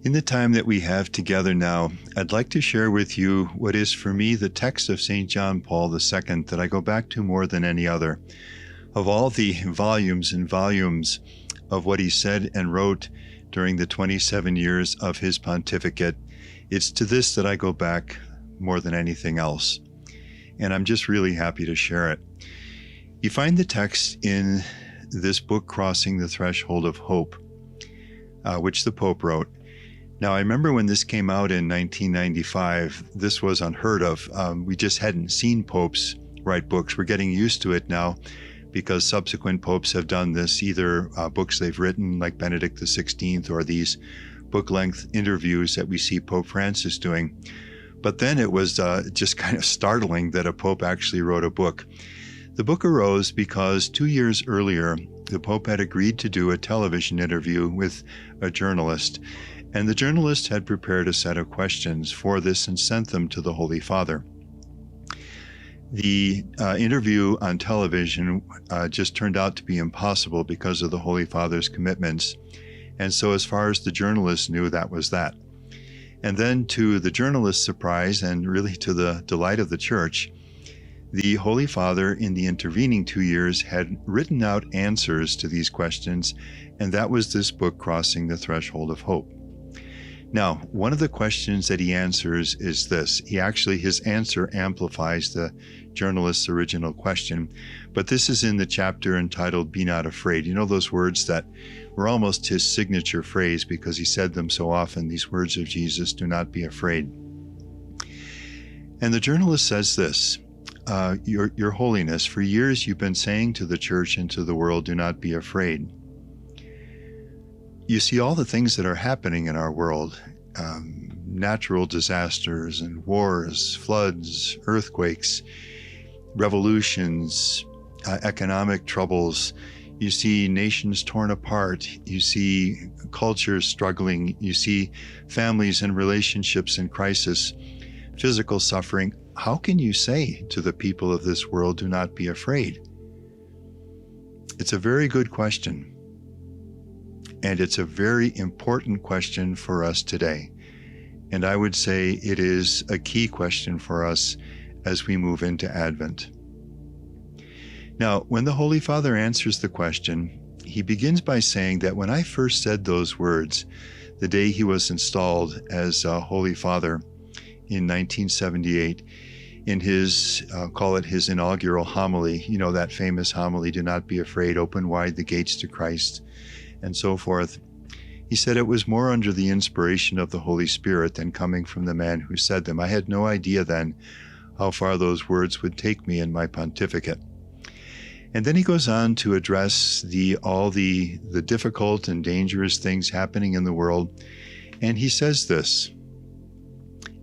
In the time that we have together now, I'd like to share with you what is for me the text of St. John Paul II that I go back to more than any other. Of all the volumes and volumes of what he said and wrote during the 27 years of his pontificate, it's to this that I go back more than anything else. And I'm just really happy to share it. You find the text in this book, Crossing the Threshold of Hope, which the Pope wrote. Now, I remember when this came out in 1995, this was unheard of. We just hadn't seen popes write books. We're getting used to it now because subsequent popes have done this, either books they've written like Benedict XVI or these book-length interviews that we see Pope Francis doing. But then it was just kind of startling that a pope actually wrote a book. The book arose because 2 years earlier, the Pope had agreed to do a television interview with a journalist. And the journalist had prepared a set of questions for this and sent them to the Holy Father. The interview on television just turned out to be impossible because of the Holy Father's commitments. And so as far as the journalist knew, that was that. And then to the journalist's surprise, and really to the delight of the Church, the Holy Father in the intervening 2 years had written out answers to these questions, and that was this book, Crossing the Threshold of Hope. Now, one of the questions that he answers is this. His answer amplifies the journalist's original question, but this is in the chapter entitled, Be Not Afraid. You know those words that were almost his signature phrase because he said them so often, these words of Jesus, do not be afraid. And the journalist says this, Your Holiness, for years you've been saying to the Church and to the world, do not be afraid. You see all the things that are happening in our world, natural disasters and wars, floods, earthquakes, revolutions, economic troubles. You see nations torn apart. You see cultures struggling. You see families and relationships in crisis, physical suffering. How can you say to the people of this world, do not be afraid? It's a very good question. And it's a very important question for us today. And I would say it is a key question for us as we move into Advent. Now, when the Holy Father answers the question, he begins by saying that when I first said those words, the day he was installed as Holy Father in 1978, in his, call it his inaugural homily, you know, that famous homily, do not be afraid, open wide the gates to Christ, and so forth. He said it was more under the inspiration of the Holy Spirit than coming from the man who said them. I had no idea then how far those words would take me in my pontificate. And then he goes on to address all the difficult and dangerous things happening in the world. And he says this,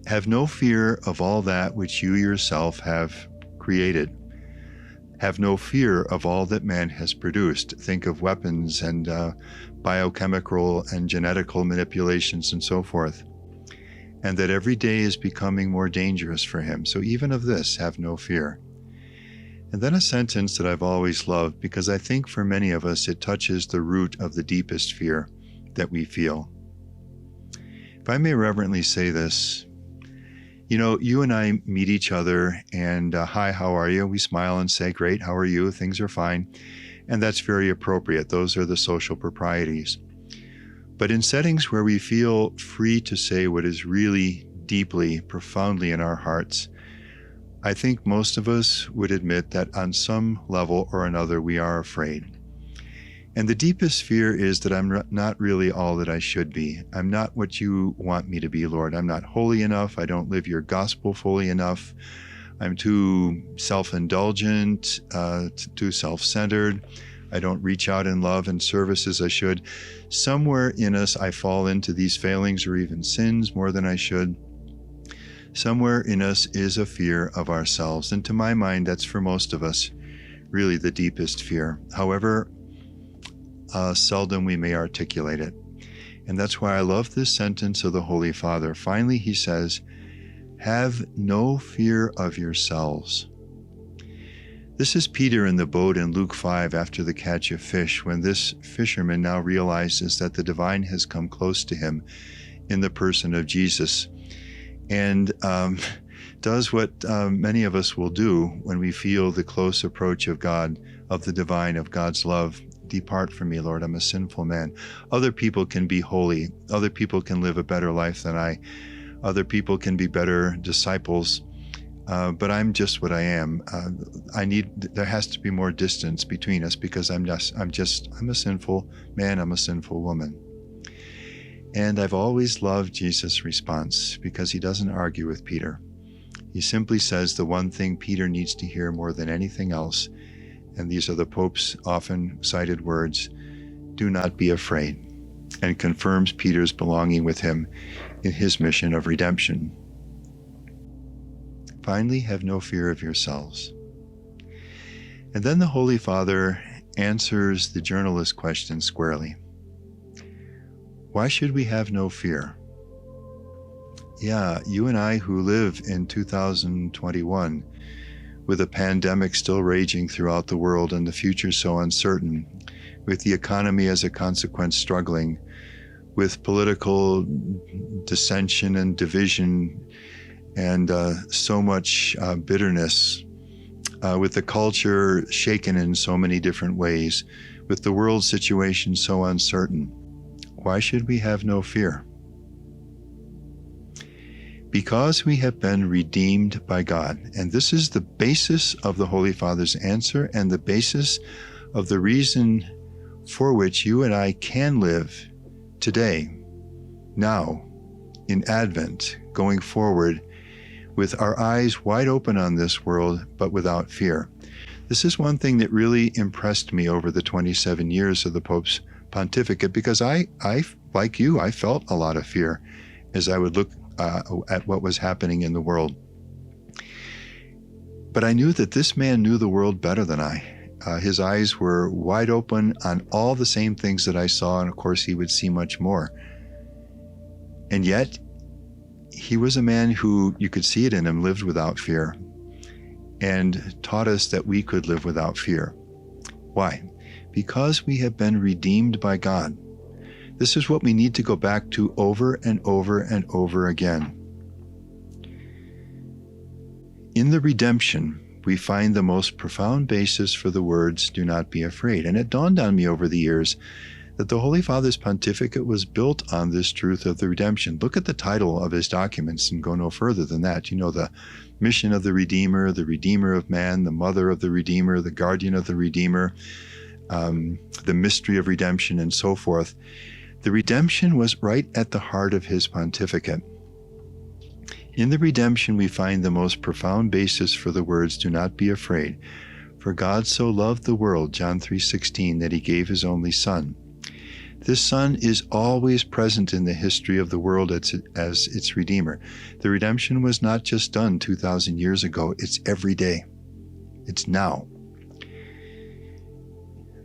have no fear of all that which you yourself have created. Have no fear of all that man has produced. Think of weapons and biochemical and genetical manipulations and so forth. And that every day is becoming more dangerous for him. So even of this, have no fear. And then a sentence that I've always loved, because I think for many of us it touches the root of the deepest fear that we feel. If I may reverently say this, you know, you and I meet each other and, hi, how are you? We smile and say, great, how are you? Things are fine. And that's very appropriate. Those are the social proprieties. But in settings where we feel free to say what is really deeply, profoundly in our hearts, I think most of us would admit that on some level or another we are afraid. And the deepest fear is that I'm not really all that I should be. I'm not what you want me to be, Lord. I'm not holy enough. I don't live your gospel fully enough. I'm too self-indulgent, too self-centered. I don't reach out in love and service as I should. Somewhere in us, I fall into these failings or even sins more than I should. Somewhere in us is a fear of ourselves. And to my mind, that's for most of us really the deepest fear. However, seldom we may articulate it. And that's why I love this sentence of the Holy Father. Finally, he says, have no fear of yourselves. This is Peter in the boat in Luke 5 after the catch of fish, when this fisherman now realizes that the divine has come close to him in the person of Jesus, and does what many of us will do when we feel the close approach of God, of the divine, of God's love. Depart from me, Lord, I'm a sinful man. Other people can be holy. Other people can live a better life than I. Other people can be better disciples. But I'm just what I am. There has to be more distance between us, because I'm a sinful man, I'm a sinful woman. And I've always loved Jesus' response, because he doesn't argue with Peter. He simply says the one thing Peter needs to hear more than anything else, and these are the Pope's often cited words: do not be afraid, and confirms Peter's belonging with him in his mission of redemption. Finally, have no fear of yourselves. And then the Holy Father answers the journalist's question squarely. Why should we have no fear? Yeah, you and I who live in 2021, with a pandemic still raging throughout the world and the future so uncertain, with the economy as a consequence struggling, with political dissension and division, and so much bitterness, with the culture shaken in so many different ways, with the world situation so uncertain. Why should we have no fear? Because we have been redeemed by God. And this is the basis of the Holy Father's answer, and the basis of the reason for which you and I can live today, now, in Advent, going forward, with our eyes wide open on this world, but without fear. This is one thing that really impressed me over the 27 years of the Pope's pontificate, because I, like you, I felt a lot of fear as I would look at what was happening in the world. But I knew that this man knew the world better than I. His eyes were wide open on all the same things that I saw, and of course he would see much more. And yet, he was a man who, you could see it in him, lived without fear, and taught us that we could live without fear. Why? Because we have been redeemed by God. This is what we need to go back to over and over and over again. In the redemption, we find the most profound basis for the words, do not be afraid. And it dawned on me over the years that the Holy Father's pontificate was built on this truth of the redemption. Look at the title of his documents and go no further than that. You know, the mission of the Redeemer of man, the mother of the Redeemer, the guardian of the Redeemer, the mystery of redemption, and so forth. The redemption was right at the heart of his pontificate. In the redemption, we find the most profound basis for the words, do not be afraid. For God so loved the world, John 3:16, that he gave his only Son. This Son is always present in the history of the world as its Redeemer. The redemption was not just done 2,000 years ago, it's every day. It's now.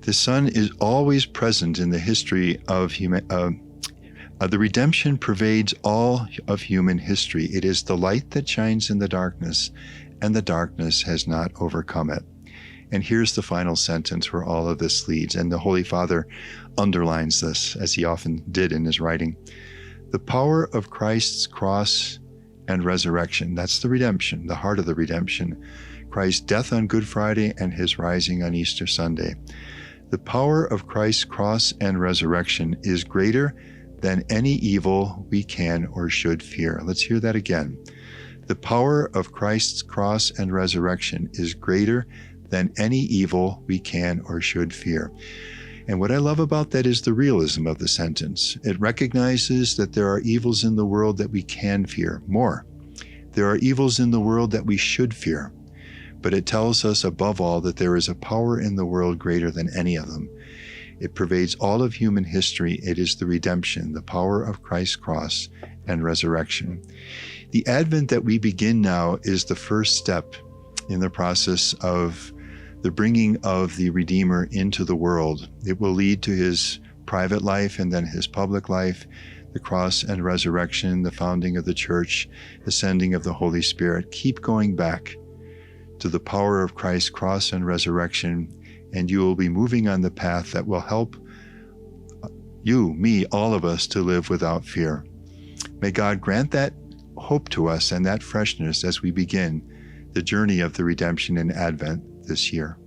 The Son is always present in the history of the redemption pervades all of human history. It is the light that shines in the darkness, and the darkness has not overcome it. And here's the final sentence where all of this leads, and the Holy Father underlines this, as he often did in his writing. The power of Christ's cross and resurrection, that's the redemption, the heart of the redemption. Christ's death on Good Friday and his rising on Easter Sunday. The power of Christ's cross and resurrection is greater than any evil we can or should fear. Let's hear that again. The power of Christ's cross and resurrection is greater than any evil we can or should fear. And what I love about that is the realism of the sentence. It recognizes that there are evils in the world that we can fear. More, there are evils in the world that we should fear. But it tells us above all that there is a power in the world greater than any of them. It pervades all of human history. It is the redemption, the power of Christ's cross and resurrection. The Advent that we begin now is the first step in the process of the bringing of the Redeemer into the world. It will lead to his private life and then his public life, the cross and resurrection, the founding of the church, the sending of the Holy Spirit. Keep going back to the power of Christ's cross and resurrection, and you will be moving on the path that will help you, me, all of us to live without fear. May God grant that hope to us and that freshness as we begin the journey of the redemption in Advent this year.